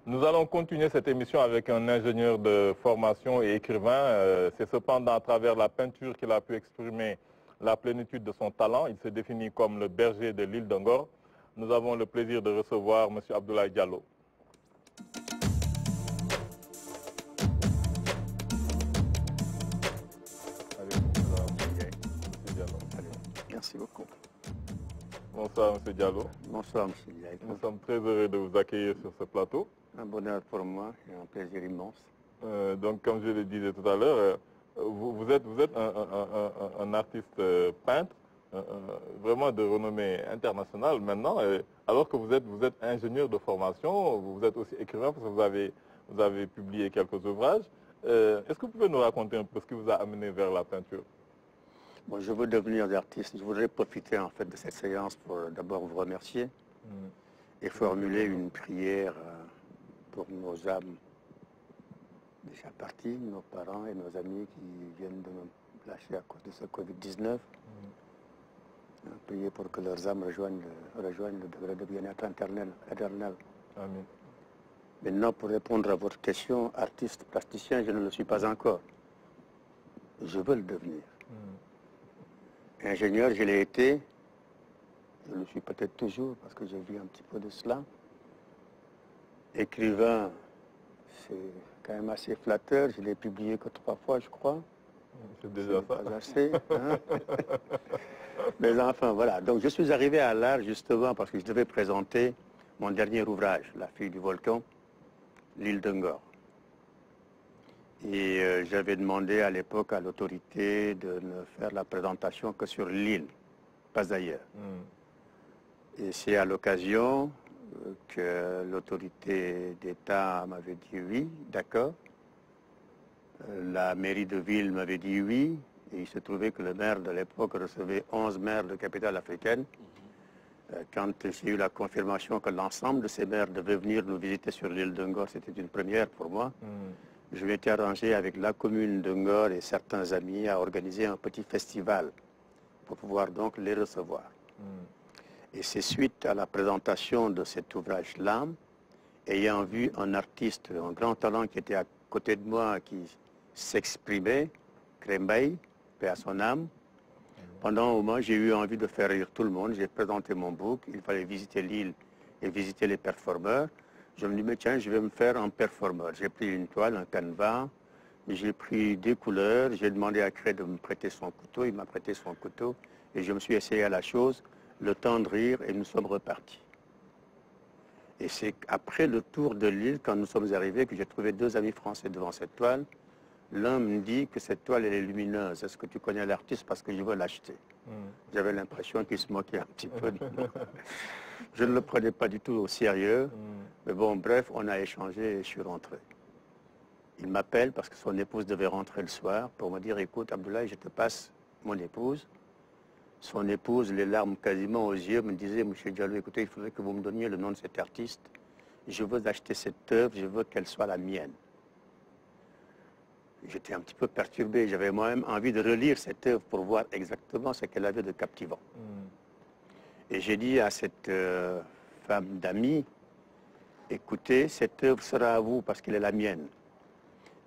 Nous allons continuer cette émission avec un ingénieur de formation et écrivain. C'est cependant à travers la peinture qu'il a pu exprimer la plénitude de son talent. Il se définit comme le berger de l'île de Ngor. Nous avons le plaisir de recevoir M. Abdoulaye Diallo. Merci beaucoup. Bonsoir M. Diallo. Bonsoir M. Diallo. Nous sommes très heureux de vous accueillir sur ce plateau. Un bonheur pour moi et un plaisir immense. Donc comme je le disais tout à l'heure, vous êtes un artiste peintre, vraiment de renommée internationale maintenant, alors que vous êtes ingénieur de formation, vous êtes aussi écrivain parce que vous avez publié quelques ouvrages. Est-ce que vous pouvez nous raconter un peu ce qui vous a amené vers la peinture? Bon, je veux devenir artiste. Je voudrais profiter en fait de cette séance pour d'abord vous remercier et formuler une prière pour nos âmes déjà parties, nos parents et nos amis qui viennent de nous lâcher à cause de ce Covid-19. Prier pour que leurs âmes rejoignent le degré de bien-être éternel. Amen. Maintenant, pour répondre à votre question, artiste, plasticien, je ne le suis pas encore. Je veux le devenir. Ingénieur, je l'ai été. Je le suis peut-être toujours parce que j'ai vu un petit peu de cela. Écrivain, c'est quand même assez flatteur. Je l'ai publié que 3 fois, je crois. C'est déjà ça. Pas assez, hein. Mais enfin, voilà. Donc, je suis arrivé à l'art justement parce que je devais présenter mon dernier ouvrage, La fille du volcan, l'île de Ngor. Et j'avais demandé à l'époque à l'autorité de ne faire la présentation que sur l'île, pas ailleurs. Et c'est à l'occasion que l'autorité d'État m'avait dit oui, d'accord. La mairie de ville m'avait dit oui. Et il se trouvait que le maire de l'époque recevait 11 maires de capitale africaine. Quand j'ai eu la confirmation que l'ensemble de ces maires devaient venir nous visiter sur l'île de Ngor, c'était une première pour moi. Je m'étais arrangé avec la commune de Ngor et certains amis à organiser un petit festival pour pouvoir donc les recevoir. Et c'est suite à la présentation de cet ouvrage-là, ayant vu un artiste, un grand talent qui était à côté de moi, qui s'exprimait, Krembaï, paix à son âme. Pendant un moment, j'ai eu envie de faire rire tout le monde. J'ai présenté mon book, il fallait visiter l'île et visiter les performeurs. Je me dis, mais tiens, je vais me faire un performeur. J'ai pris une toile, un canevas, j'ai pris des couleurs, j'ai demandé à Cré de me prêter son couteau, il m'a prêté son couteau, et je me suis essayé à la chose, le temps de rire, et nous sommes repartis. Et c'est après le tour de l'île, quand nous sommes arrivés, que j'ai trouvé 2 amis français devant cette toile. L'un me dit que cette toile, elle est lumineuse. Est-ce que tu connais l'artiste parce que je veux l'acheter? J'avais l'impression qu'il se moquait un petit peu de moi. Je ne le prenais pas du tout au sérieux. Mais bon, bref, on a échangé et je suis rentré. Il m'appelle parce que son épouse devait rentrer le soir pour me dire, écoute, Abdoulaye, je te passe mon épouse. Son épouse, les larmes quasiment aux yeux, me disait, monsieur Diallo, écoutez, il faudrait que vous me donniez le nom de cet artiste. Je veux acheter cette œuvre, je veux qu'elle soit la mienne. J'étais un petit peu perturbé. J'avais moi-même envie de relire cette œuvre pour voir exactement ce qu'elle avait de captivant. Et j'ai dit à cette femme d'amis, écoutez, cette œuvre sera à vous parce qu'elle est la mienne.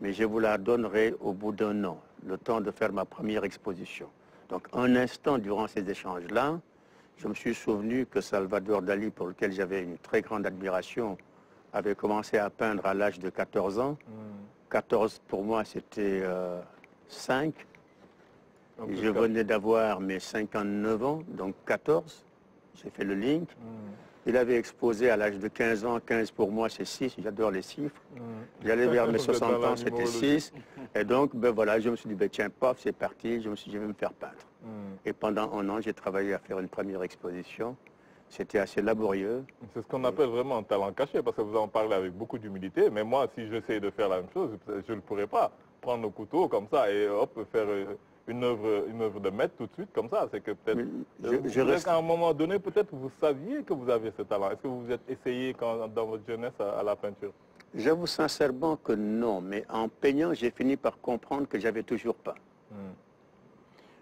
Mais je vous la donnerai au bout d'1 an, le temps de faire ma première exposition. Donc un instant durant ces échanges-là, je me suis souvenu que Salvador Dali, pour lequel j'avais une très grande admiration, avait commencé à peindre à l'âge de 14 ans. 14 pour moi c'était 5. Et je venais d'avoir mes 59 ans, donc 14. J'ai fait le link. Il avait exposé à l'âge de 15 ans. 15 pour moi c'est 6, j'adore les chiffres. J'allais vers mes 60 ans, c'était 6. Et donc ben voilà, je me suis dit, ben, tiens, paf, c'est parti, je me suis dit, je vais me faire peindre. Et pendant 1 an, j'ai travaillé à faire une première exposition. C'était assez laborieux. C'est ce qu'on appelle vraiment un talent caché, parce que vous en parlez avec beaucoup d'humilité. Mais moi, si j'essaie de faire la même chose, je ne pourrais pas prendre le couteau comme ça et hop, faire une œuvre de maître tout de suite comme ça. C'est que peut-être, qu'à un moment donné, peut-être vous saviez que vous aviez ce talent. Est-ce que vous vous êtes essayé dans votre jeunesse à la peinture? J'avoue sincèrement que non, mais en peignant, j'ai fini par comprendre que j'avais toujours peint.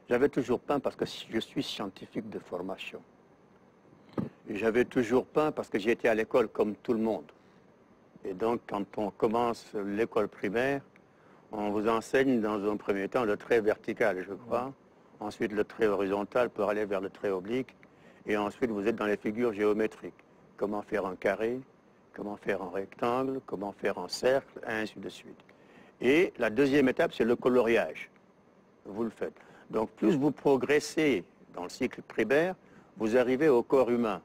J'avais toujours peint parce que je suis scientifique de formation. J'avais toujours peint parce que j'étais à l'école comme tout le monde. Et donc, quand on commence l'école primaire, on vous enseigne dans un premier temps le trait vertical, je crois. Ensuite, le trait horizontal pour aller vers le trait oblique. Et ensuite, vous êtes dans les figures géométriques. Comment faire un carré, comment faire un rectangle, comment faire un cercle, ainsi de suite. Et la deuxième étape, c'est le coloriage. Vous le faites. Donc, plus vous progressez dans le cycle primaire, vous arrivez au corps humain.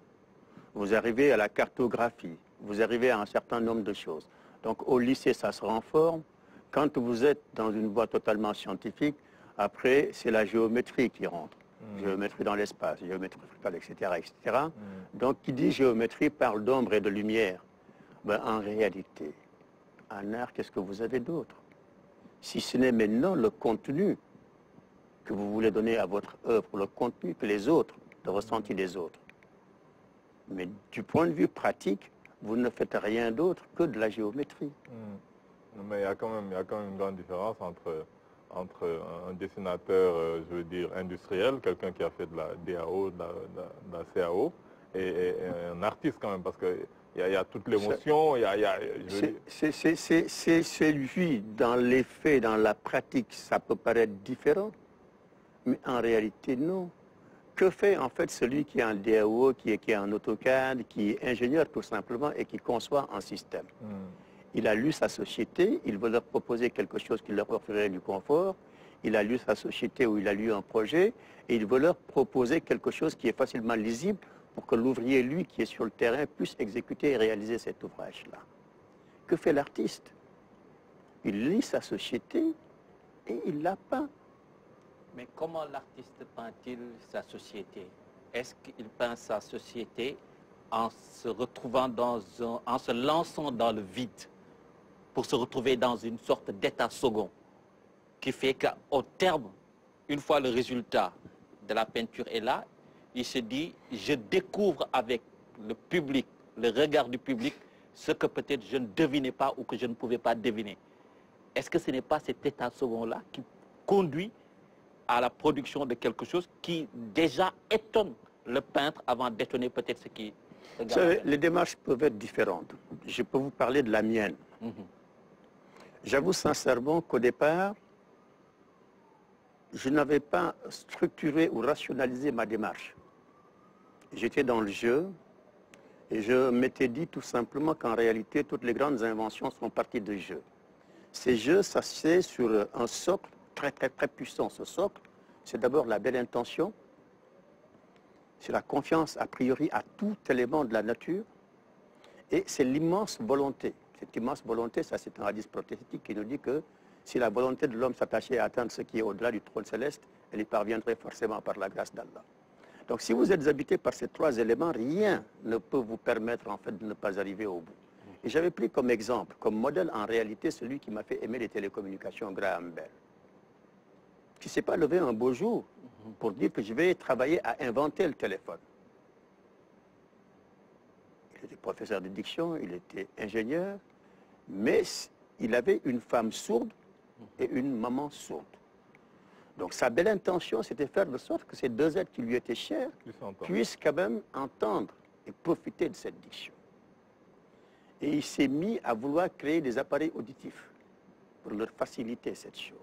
Vous arrivez à la cartographie. Vous arrivez à un certain nombre de choses. Donc, au lycée, ça se renforme. Quand vous êtes dans une voie totalement scientifique, après, c'est la géométrie qui rentre. Géométrie dans l'espace, géométrie fractale, etc. etc. Donc, qui dit géométrie parle d'ombre et de lumière. Ben, en réalité, en art, qu'est-ce que vous avez d'autre? Si ce n'est maintenant le contenu que vous voulez donner à votre œuvre, le contenu que les autres, le ressenti des autres. Mais du point de vue pratique, vous ne faites rien d'autre que de la géométrie. Mais il y a quand même une grande différence entre un dessinateur, je veux dire, industriel, quelqu'un qui a fait de la DAO, de la CAO, et un artiste quand même, parce qu'il y a toute l'émotion, c'est lui, dans les faits, dans la pratique, ça peut paraître différent, mais en réalité, non. Que fait en fait celui qui est en DAO, qui est en AutoCAD, qui est ingénieur tout simplement et qui conçoit un système? Il a lu sa société, il veut leur proposer quelque chose qui leur offrirait du confort. Il a lu sa société où il a lu un projet et il veut leur proposer quelque chose qui est facilement lisible pour que l'ouvrier, lui, qui est sur le terrain, puisse exécuter et réaliser cet ouvrage-là. Que fait l'artiste? Il lit sa société et il la peint. Mais comment l'artiste peint-il sa société? Est-ce qu'il peint sa société en se retrouvant en se lançant dans le vide pour se retrouver dans une sorte d'état second qui fait qu'au terme, une fois le résultat de la peinture est là, il se dit, je découvre avec le public, le regard du public, ce que peut-être je ne devinais pas ou que je ne pouvais pas deviner. Est-ce que ce n'est pas cet état second-là qui conduit à la production de quelque chose qui déjà étonne le peintre avant d'étonner peut-être ce qui... Vous savez, les démarches peuvent être différentes. Je peux vous parler de la mienne. J'avoue sincèrement qu'au départ, je n'avais pas structuré ou rationalisé ma démarche. J'étais dans le jeu et je m'étais dit tout simplement qu'en réalité, toutes les grandes inventions sont parties de jeux. Ces jeux, ça c'est sur un socle très puissant. Ce socle, c'est d'abord la belle intention, c'est la confiance a priori à tout élément de la nature et c'est l'immense volonté. Cette immense volonté, ça c'est un hadith prophétique qui nous dit que si la volonté de l'homme s'attachait à atteindre ce qui est au-delà du trône céleste, elle y parviendrait forcément par la grâce d'Allah. Donc si vous êtes habité par ces trois éléments, rien ne peut vous permettre en fait de ne pas arriver au bout. Et j'avais pris comme exemple, comme modèle en réalité, celui qui m'a fait aimer les télécommunications, Graham Bell, qui ne s'est pas levé un beau jour pour dire que je vais travailler à inventer le téléphone. Il était professeur de diction, il était ingénieur, mais il avait une femme sourde et une maman sourde. Donc sa belle intention, c'était de faire de sorte que ces deux êtres qui lui étaient chers puissent quand même entendre et profiter de cette diction. Et il s'est mis à vouloir créer des appareils auditifs pour leur faciliter cette chose.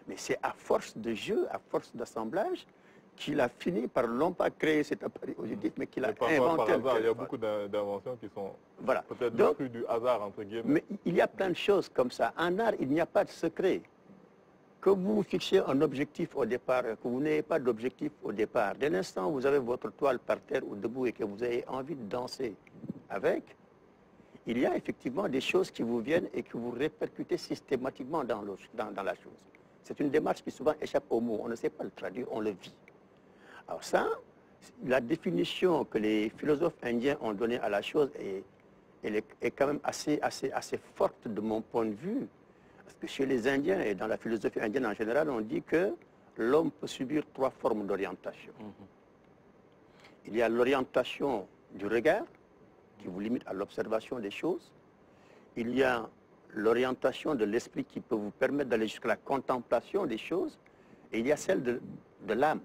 Mais c'est à force de jeu, à force d'assemblage, qu'il a fini par non pas créer cet appareil auditif, mais qu'il a inventé. Par hasard, il y a beaucoup d'inventions qui sont peut-être le fruit du hasard, entre guillemets. Mais il y a plein de choses comme ça. En art, il n'y a pas de secret. Que vous fixiez un objectif au départ, que vous n'ayez pas d'objectif au départ, dès l'instant où vous avez votre toile par terre ou debout et que vous avez envie de danser avec, il y a effectivement des choses qui vous viennent et que vous répercutez systématiquement dans la chose. C'est une démarche qui souvent échappe aux mots. On ne sait pas le traduire, on le vit. Alors ça, la définition que les philosophes indiens ont donnée à la chose est quand même assez forte de mon point de vue. Parce que chez les Indiens et dans la philosophie indienne en général, on dit que l'homme peut subir trois formes d'orientation. Il y a l'orientation du regard, qui vous limite à l'observation des choses. Il y a l'orientation de l'esprit qui peut vous permettre d'aller jusqu'à la contemplation des choses. Et il y a celle de l'âme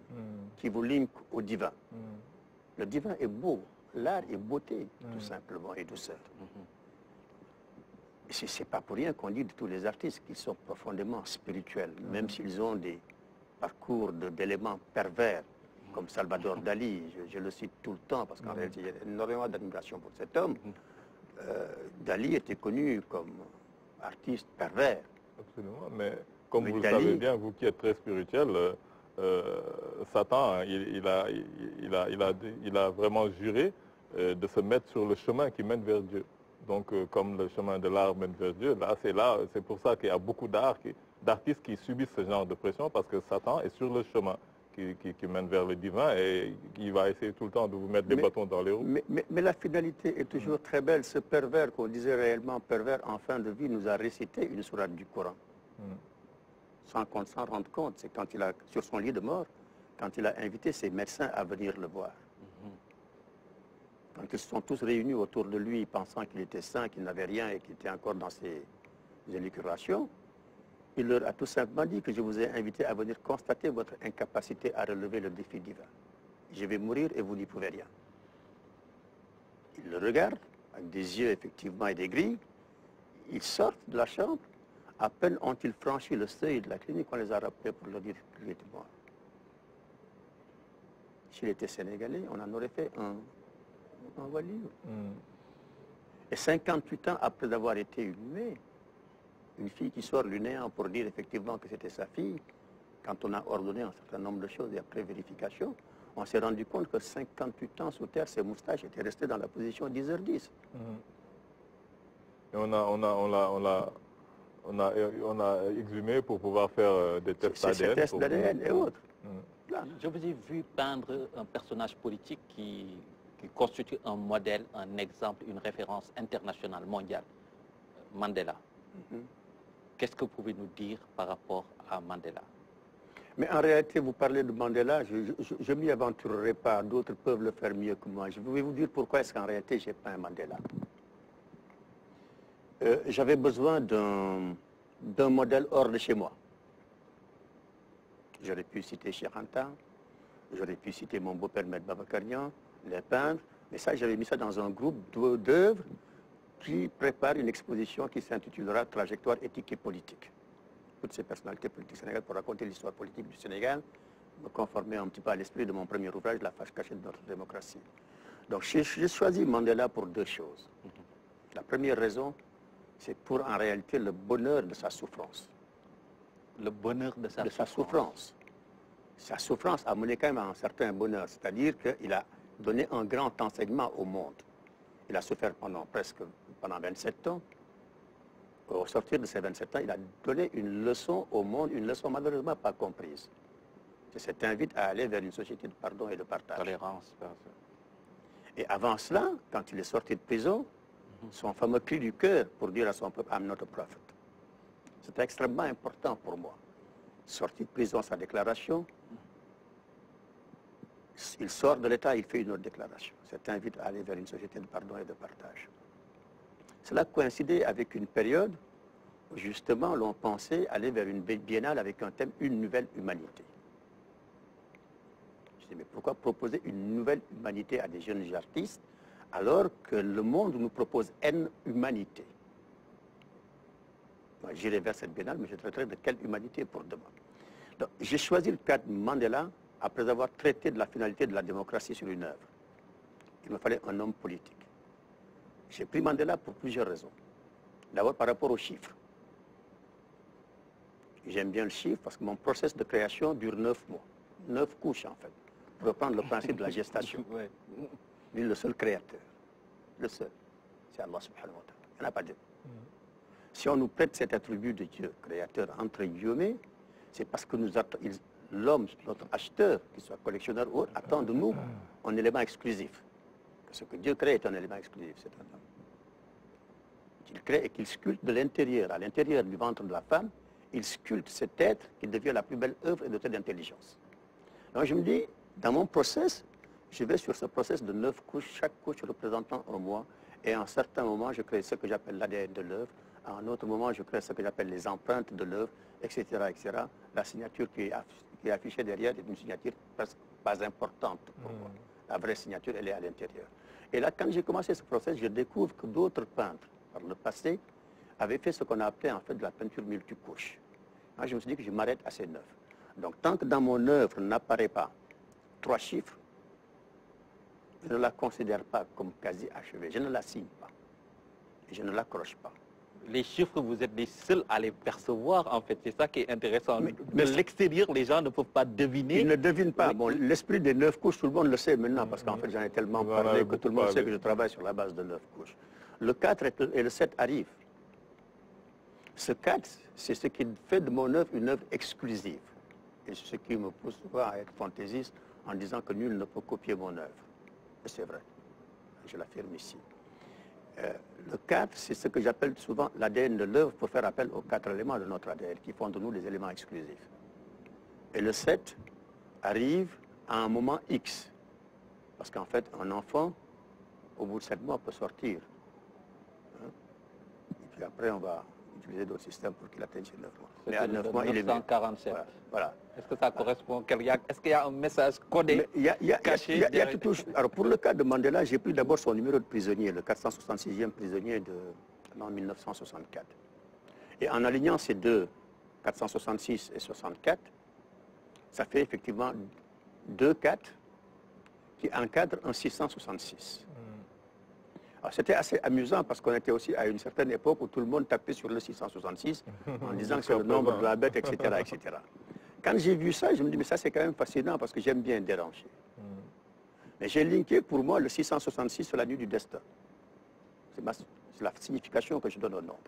qui vous limite au divin. Le divin est beau, l'art est beauté, tout simplement, et douceur. Ce n'est pas pour rien qu'on dit de tous les artistes qu'ils sont profondément spirituels, même s'ils ont des parcours d'éléments pervers, comme Salvador Dali, je le cite tout le temps, parce qu'en réalité, il y a énormément d'admiration pour cet homme. Dali était connu comme artiste pervers. Absolument, mais comme vous le Dali, savez bien, vous qui êtes très spirituel, Satan, il a vraiment juré de se mettre sur le chemin qui mène vers Dieu. Donc, comme le chemin de l'art mène vers Dieu, c'est pour ça qu'il y a beaucoup d'artistes qui subissent ce genre de pression, parce que Satan est sur le chemin qui mène vers le divin, et il va essayer tout le temps de vous mettre des bâtons dans les roues. Mais la finalité est toujours très belle. Ce pervers qu'on disait réellement pervers en fin de vie nous a récité une sourate du Coran. Sans qu'on s'en rende compte. C'est quand il a, sur son lit de mort, quand il a invité ses médecins à venir le voir. Quand ils sont tous réunis autour de lui, pensant qu'il était sain, qu'il n'avait rien et qu'il était encore dans ses élucubrations, il leur a tout simplement dit que je vous ai invité à venir constater votre incapacité à relever le défi divin. Je vais mourir et vous n'y pouvez rien. Ils le regardent, avec des yeux effectivement et des grilles. Ils sortent de la chambre. À peine ont-ils franchi le seuil de la clinique, on les a rappelés pour leur dire qu'il était mort. S'il était sénégalais, on en aurait fait un wali. Et 58 ans après avoir été inhumé, une fille qui sort du néant pour dire effectivement que c'était sa fille, quand on a ordonné un certain nombre de choses et après vérification, on s'est rendu compte que 58 ans sous terre, ses moustaches étaient restées dans la position 10h10. Et on a exhumé pour pouvoir faire des tests ADN. Ces tests d'ADN et autres. Je vous ai vu peindre un personnage politique qui constitue un modèle, un exemple, une référence internationale, mondiale, Mandela. Qu'est-ce que vous pouvez nous dire par rapport à Mandela? Mais en réalité, vous parlez de Mandela, je ne m'y aventurerai pas, d'autres peuvent le faire mieux que moi. Je vais vous dire pourquoi est-ce qu'en réalité j'ai peint Mandela. J'avais besoin d'un modèle hors de chez moi. J'aurais pu citer Cheikh Anta, j'aurais pu citer mon beau-père Maître Babacar, les peintres, mais ça j'avais mis ça dans un groupe d'œuvres qui prépare une exposition qui s'intitulera Trajectoire éthique et politique. Toutes ces personnalités politiques sénégalaises pour raconter l'histoire politique du Sénégal, me conformer un petit peu à l'esprit de mon premier ouvrage, La face cachée de notre démocratie. Donc j'ai choisi Mandela pour deux choses. La première raison, c'est pour en réalité le bonheur de sa souffrance. Le bonheur de sa souffrance. Sa souffrance a mené quand même à un certain bonheur, c'est-à-dire qu'il a donné un grand enseignement au monde. Il a souffert pendant 27 ans. Au sortir de ces 27 ans, il a donné une leçon au monde, une leçon malheureusement pas comprise. Ça t'invite à aller vers une société de pardon et de partage. Tolérance. Et avant cela, quand il est sorti de prison, son fameux cri du cœur pour dire à son peuple « I'm not a prophet ». C'était extrêmement important pour moi. Sorti de prison, sa déclaration, il sort de l'État, il fait une autre déclaration. Ça t'invite à aller vers une société de pardon et de partage. Cela coïncidait avec une période où justement l'on pensait aller vers une biennale avec un thème « Une nouvelle humanité ». Je dis mais pourquoi proposer une nouvelle humanité à des jeunes artistes alors que le monde nous propose une humanité? J'irai vers cette biennale, mais je traiterai de quelle humanité pour demain. Donc j'ai choisi le cadre Mandela après avoir traité de la finalité de la démocratie sur une œuvre. Il me fallait un homme politique. J'ai pris Mandela pour plusieurs raisons. D'abord par rapport aux chiffres. J'aime bien le chiffre parce que mon process de création dure 9 mois. 9 couches en fait. Pour reprendre le principe de la gestation. Lui, le seul créateur. Le seul. C'est Allah subhanahu wa ta'ala. Il n'y en a pas deux. Si on nous prête cet attribut de Dieu, créateur, entre guillemets, c'est parce que l'homme, notre acheteur, qu'il soit collectionneur ou autre, attend de nous un élément exclusif. Que ce que Dieu crée est un élément exclusif, c'est un homme. Qu'il crée et qu'il sculpte de l'intérieur, à l'intérieur du ventre de la femme, il sculpte cet être qui devient la plus belle œuvre et dotée d'intelligence. Donc je me dis, dans mon process, je vais sur ce process de 9 couches, chaque couche représentant un mois, et à un certain moment, je crée ce que j'appelle l'ADN de l'œuvre, à un autre moment, je crée ce que j'appelle les empreintes de l'œuvre, etc., etc. La signature qui est affichée derrière est une signature presque pas importante pour moi. La vraie signature, elle est à l'intérieur. Et là, quand j'ai commencé ce process, je découvre que d'autres peintres, par le passé, avait fait ce qu'on a appelé en fait de la peinture multicouche. Moi, je me suis dit que je m'arrête à ces 9. Donc, tant que dans mon œuvre n'apparaît pas 3 chiffres, je ne la considère pas comme quasi achevée. Je ne la signe pas. Et je ne l'accroche pas. Les chiffres, vous êtes les seuls à les percevoir, en fait. C'est ça qui est intéressant. Mais de l'extérieur, les gens ne peuvent pas deviner. Ils ne devinent pas. Bon, l'esprit des 9 couches, tout le monde le sait maintenant, parce qu'en fait, j'en ai tellement parlé que tout le monde sait que je travaille sur la base de 9 couches. Le 4 et le 7 arrivent. Ce 4, c'est ce qui fait de mon œuvre une œuvre exclusive. Et c'est ce qui me pousse souvent à être fantaisiste en disant que nul ne peut copier mon œuvre. Et c'est vrai. Je l'affirme ici. Le 4, c'est ce que j'appelle souvent l'ADN de l'œuvre pour faire appel aux 4 éléments de notre ADN qui font de nous des éléments exclusifs. Et le 7 arrive à un moment X. Parce qu'en fait, un enfant, au bout de 7 mois, peut sortir. Hein? Et puis après, on va utiliser d'autres systèmes pour qu'il atteigne ses 9 mois. Mais à 9 mois, il est 1947. Voilà. Est-ce que ça correspond? Est-ce qu'il y a un message codé, caché derrière? Alors pour le cas de Mandela, j'ai pris d'abord son numéro de prisonnier, le 466e prisonnier de 1964. Et en alignant ces deux, 466 et 64, ça fait effectivement 2 4 qui encadrent un 666. Alors c'était assez amusant parce qu'on était aussi à une certaine époque où tout le monde tapait sur le 666 en disant que c'est le nombre de la bête, etc. etc. Quand j'ai vu ça, je me dis, mais ça c'est quand même fascinant parce que j'aime bien déranger. Mais j'ai linké pour moi le 666 sur la nuit du destin. C'est la signification que je donne au nombre.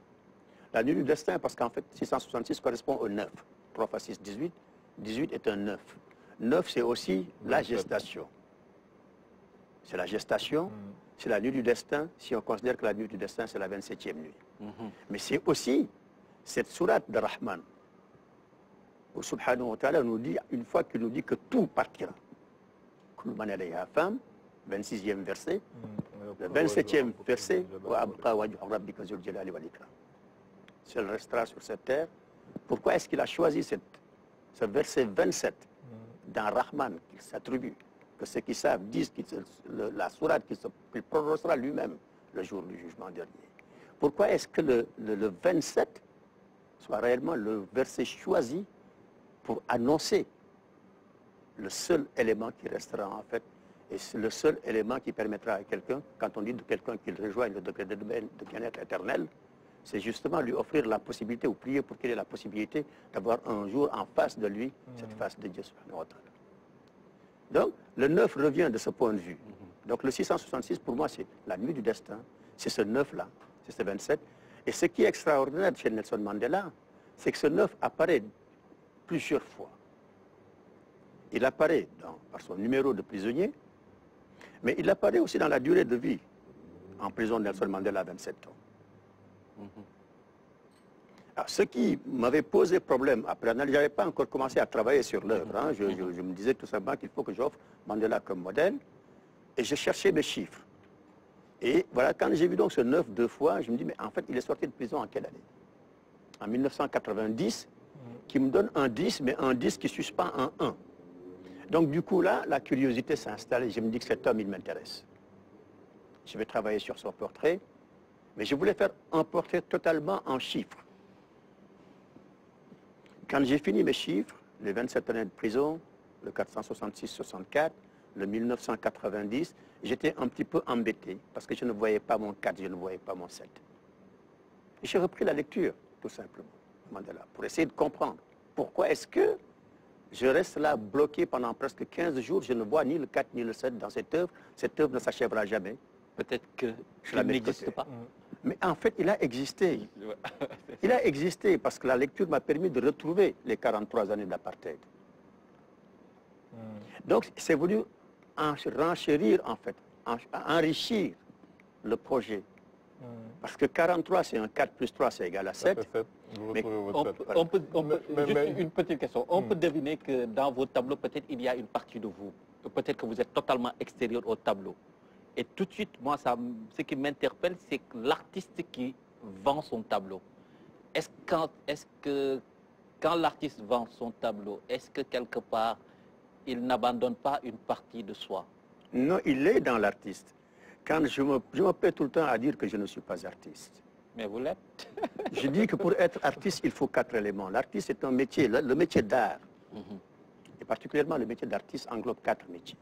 La nuit du destin parce qu'en fait 666 correspond au 9. 3 fois 6, 18. 18 est un 9. 9 c'est aussi la gestation. C'est la gestation, c'est la nuit du destin, si on considère que la nuit du destin c'est la 27e nuit. Mais c'est aussi cette sourate de Rahman, où Subhanahu wa ta'ala nous dit, une fois qu'il nous dit que tout partira. 26e verset, le 27e verset, seul restera sur cette terre. Pourquoi est-ce qu'il a choisi ce verset 27 dans Rahman qu'il s'attribue, que ceux qui savent disent que la sourate qu'il prononcera lui-même le jour du jugement dernier? Pourquoi est-ce que le 27 soit réellement le verset choisi pour annoncer le seul élément qui restera en fait, et c'est le seul élément qui permettra à quelqu'un, quand on dit de quelqu'un qu'il rejoigne le degré de bien-être éternel, c'est justement lui offrir la possibilité, ou prier pour qu'il ait la possibilité d'avoir un jour en face de lui cette face de Dieu subhanahu wa ta'ala. Donc, le 9 revient de ce point de vue. Donc, le 666, pour moi, c'est la nuit du destin. C'est ce 9-là, c'est ce 27. Et ce qui est extraordinaire chez Nelson Mandela, c'est que ce 9 apparaît plusieurs fois. Il apparaît par son numéro de prisonnier, mais il apparaît aussi dans la durée de vie. En prison, Nelson Mandela a 27 ans. Alors, ce qui m'avait posé problème, après, je n'avais pas encore commencé à travailler sur l'œuvre. Hein. Je me disais tout simplement qu'il faut que j'offre Mandela comme modèle. Et je cherchais mes chiffres. Et voilà, quand j'ai vu donc ce 9 2 fois, je me dis, mais en fait, il est sorti de prison en quelle année? En 1990, qui me donne un 10, mais un 10 qui suspend un 1. Donc du coup là, la curiosité s'est installée. Je me dis que cet homme, il m'intéresse. Je vais travailler sur son portrait, mais je voulais faire un portrait totalement en chiffres. Quand j'ai fini mes chiffres, les 27 années de prison, le 466-64, le 1990, j'étais un petit peu embêté parce que je ne voyais pas mon 4, je ne voyais pas mon 7. Et j'ai repris la lecture, tout simplement, Mandela, pour essayer de comprendre pourquoi est-ce que je reste là bloqué pendant presque 15 jours, je ne vois ni le 4 ni le 7 dans cette œuvre ne s'achèvera jamais. Peut-être qu'il n'existe pas. Mais en fait, il a existé. Il a existé parce que la lecture m'a permis de retrouver les 43 années d'apartheid. Donc, c'est voulu renchérir, en fait, enrichir le projet. Parce que 43, c'est un 4 plus 3, c'est égal à 7. Mais juste une petite question. On peut deviner que dans vos tableaux, peut-être il y a une partie de vous. Peut-être que vous êtes totalement extérieur au tableau. Et tout de suite, moi, ce qui m'interpelle, c'est que l'artiste qui vend son tableau. Est-ce que quand l'artiste vend son tableau, est-ce que quelque part, il n'abandonne pas une partie de soi? Non, il est dans l'artiste. Quand je me plais tout le temps à dire que je ne suis pas artiste. Mais vous l'êtes. Je dis que pour être artiste, il faut 4 éléments. L'artiste est un métier, le métier d'art, et particulièrement le métier d'artiste englobe 4 métiers.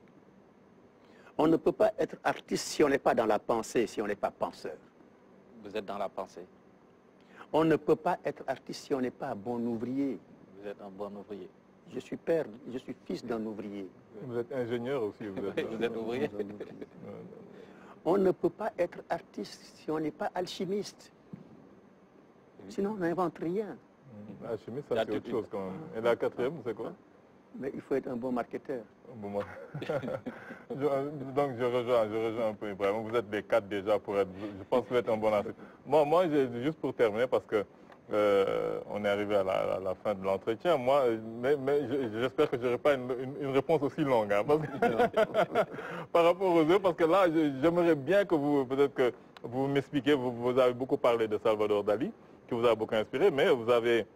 On ne peut pas être artiste si on n'est pas dans la pensée, si on n'est pas penseur. Vous êtes dans la pensée. On ne peut pas être artiste si on n'est pas bon ouvrier. Vous êtes un bon ouvrier. Je suis père, je suis fils d'un ouvrier. Vous êtes ingénieur aussi. Vous êtes ouvrier. On ne peut pas être artiste si on n'est pas alchimiste. Sinon, on n'invente rien. Alchimiste, ça c'est autre chose quand même. Et la 4e, c'est quoi? Mais il faut être un bon marketeur. Donc je rejoins un peu Ibrahim. Vous êtes des 4 déjà pour être, je pense que vous êtes un bon artiste. Moi juste pour terminer, parce que on est arrivé à la fin de l'entretien, mais j'espère que je n'aurai pas une réponse aussi longue. Hein, par rapport aux autres, parce que là, j'aimerais bien que peut-être que vous m'expliquiez, vous avez beaucoup parlé de Salvador Dali, qui vous a beaucoup inspiré, mais vous avez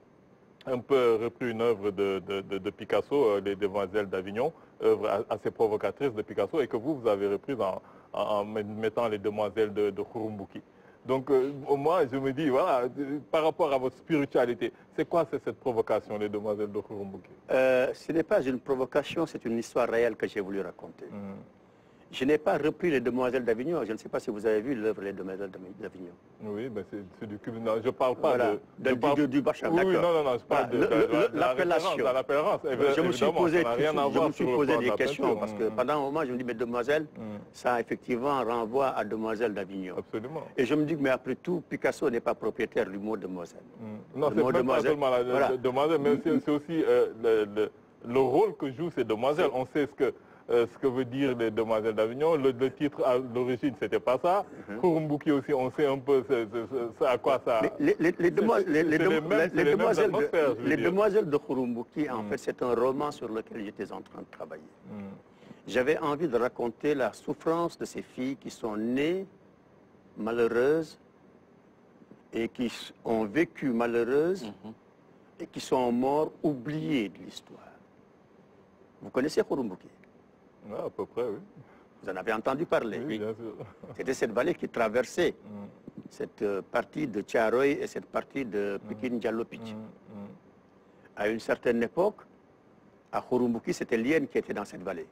un peu repris une œuvre de Picasso, Les Demoiselles d'Avignon, œuvre assez provocatrice de Picasso, et que vous avez reprise en mettant Les Demoiselles de Khouroumboukhi. Donc, moi, je me dis, voilà, par rapport à votre spiritualité, c'est quoi cette provocation, Les Demoiselles de Khouroumboukhi? Ce n'est pas une provocation, c'est une histoire réelle que j'ai voulu raconter. Je n'ai pas repris Les Demoiselles d'Avignon. Je ne sais pas si vous avez vu l'œuvre Les Demoiselles d'Avignon. Oui, ben c'est du cube. Non, je ne parle pas du Bachar, oui, non, je parle de l'appellation. Je me suis posé des questions parce que pendant un moment, je me dis, mais Demoiselles, ça effectivement renvoie à Demoiselles d'Avignon. Absolument. Et je me dis que, mais après tout, Picasso n'est pas propriétaire du mot Demoiselle. Non, c'est pas seulement la Demoiselle, mais c'est aussi le rôle que jouent ces demoiselles. On sait ce que veut dire Les Demoiselles d'Avignon. Le titre à l'origine, c'était pas ça. Khouroumboukhi aussi, on sait un peu à quoi ça... Les Demoiselles de Khouroumboukhi, en fait, c'est un roman sur lequel j'étais en train de travailler. J'avais envie de raconter la souffrance de ces filles qui sont nées malheureuses et qui ont vécu malheureuses et qui sont morts oubliées de l'histoire. Vous connaissez Khouroumboukhi? À peu près, oui. Vous en avez entendu parler? Oui, bien sûr. C'était cette vallée qui traversait cette partie de Thiaroye et cette partie de Pikine Diallo-Pitch. À une certaine époque, à Khouroumboukhi, c'était l'hyène qui était dans cette vallée.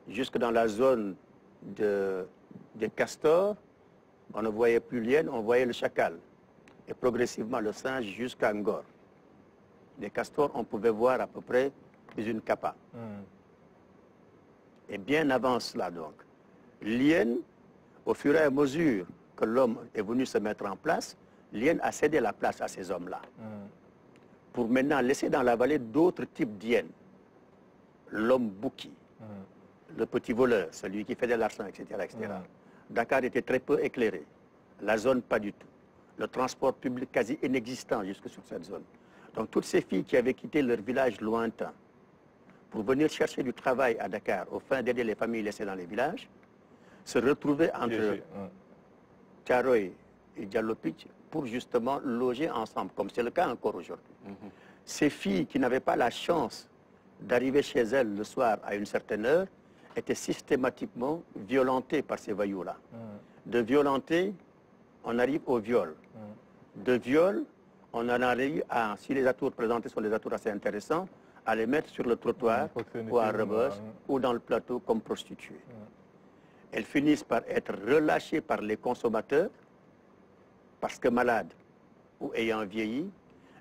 Jusque dans la zone des castors, on ne voyait plus l'hyène, on voyait le chacal. Et progressivement le singe jusqu'à Ngor. Les castors, on pouvait voir à peu près une capa. Et bien avant cela, donc, l'hyène, au fur et à mesure que l'homme est venu se mettre en place, l'hyène a cédé la place à ces hommes-là. Pour maintenant laisser dans la vallée d'autres types d'hyènes. L'homme bouki, le petit voleur, celui qui fait de l'argent, etc., etc. Dakar était très peu éclairé. La zone, pas du tout. Le transport public quasi inexistant jusque sur cette zone. Donc toutes ces filles qui avaient quitté leur village lointain pour venir chercher du travail à Dakar, au fin d'aider les familles laissées dans les villages, se retrouvaient entre Thiaroye et Diallo-Pitch pour justement loger ensemble, comme c'est le cas encore aujourd'hui. Ces filles qui n'avaient pas la chance d'arriver chez elles le soir à une certaine heure étaient systématiquement violentées par ces voyous-là. De violenter, on arrive au viol. De viol, on en arrive à, si les atours présentés sont des atours assez intéressants, à les mettre sur le trottoir ou à Rebeuss ou dans le plateau comme prostituées. Elles finissent par être relâchées par les consommateurs parce que malades ou ayant vieilli,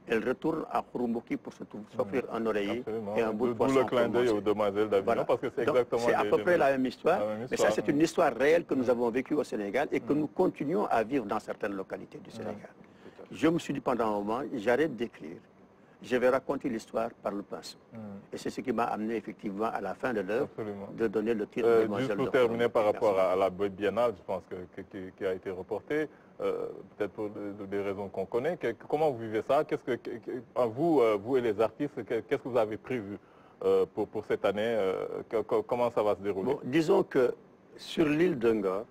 elles retournent à Khouroumboukhi pour s'offrir un oreiller et un bout de poisson. D'où le clin d'œil aux Demoiselles d'Avignon, parce que c'est exactement... C'est à peu près la même histoire, mais ça c'est une histoire réelle que nous avons vécue au Sénégal et que nous continuons à vivre dans certaines localités du Sénégal. Je me suis dit pendant un moment, j'arrête d'écrire, je vais raconter l'histoire par le pinceau. Et c'est ce qui m'a amené effectivement à la fin de l'œuvre de donner le titre de Juste pour terminer par rapport à la biennale, je pense qui a été reportée, peut-être pour des raisons qu'on connaît. Comment vous vivez ça? Vous et les artistes, qu'est-ce que vous avez prévu pour cette année? Comment ça va se dérouler? Disons que sur l'île de Ngor,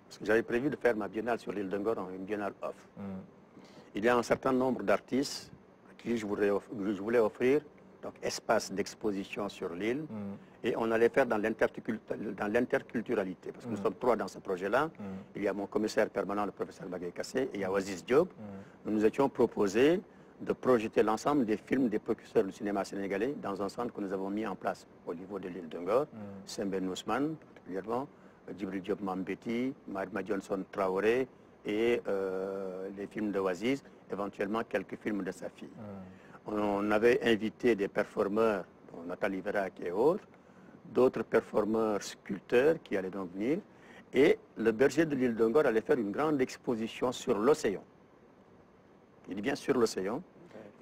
parce que j'avais prévu de faire ma biennale sur l'île de Ngor en une biennale off, il y a un certain nombre d'artistes à qui je voulais offrir donc espace d'exposition sur l'île, et on allait faire dans l'interculturalité, parce que nous sommes 3 dans ce projet-là. Il y a mon commissaire permanent, le professeur Bagay Kassé, et il y a Oasis Diop. Nous nous étions proposés de projeter l'ensemble des films des précurseurs du cinéma sénégalais dans un centre que nous avons mis en place au niveau de l'île de Ngor, Sembène Ousmane, particulièrement, Djibril Diop Mambeti, Mahma Johnson Traoré, et les films de Oasis, éventuellement quelques films de sa fille. On avait invité des performeurs, dont Nathalie Vérac et autres, d'autres performeurs sculpteurs qui allaient donc venir, et le berger de l'île de Ngor allait faire une grande exposition sur l'océan. Il dit bien sur l'océan.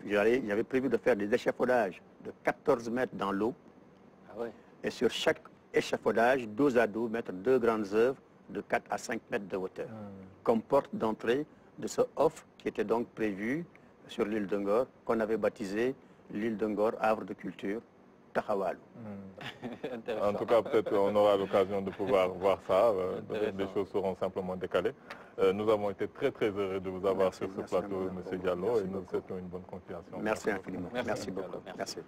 Il avait prévu de faire des échafaudages de 14 mètres dans l'eau, et sur chaque échafaudage, dos à dos, mettre 2 grandes œuvres de 4 à 5 mètres de hauteur, comme porte d'entrée de ce offre qui était donc prévu sur l'île de Ngor, qu'on avait baptisé l'île de Ngor, havre de culture, Tahawalu. En tout cas, peut-être on aura l'occasion de pouvoir voir ça. Les choses seront simplement décalées. Nous avons été très très heureux de vous avoir sur ce plateau, M. Diallo, et nous vous souhaitons une bonne continuation. Merci infiniment. Merci beaucoup. Merci.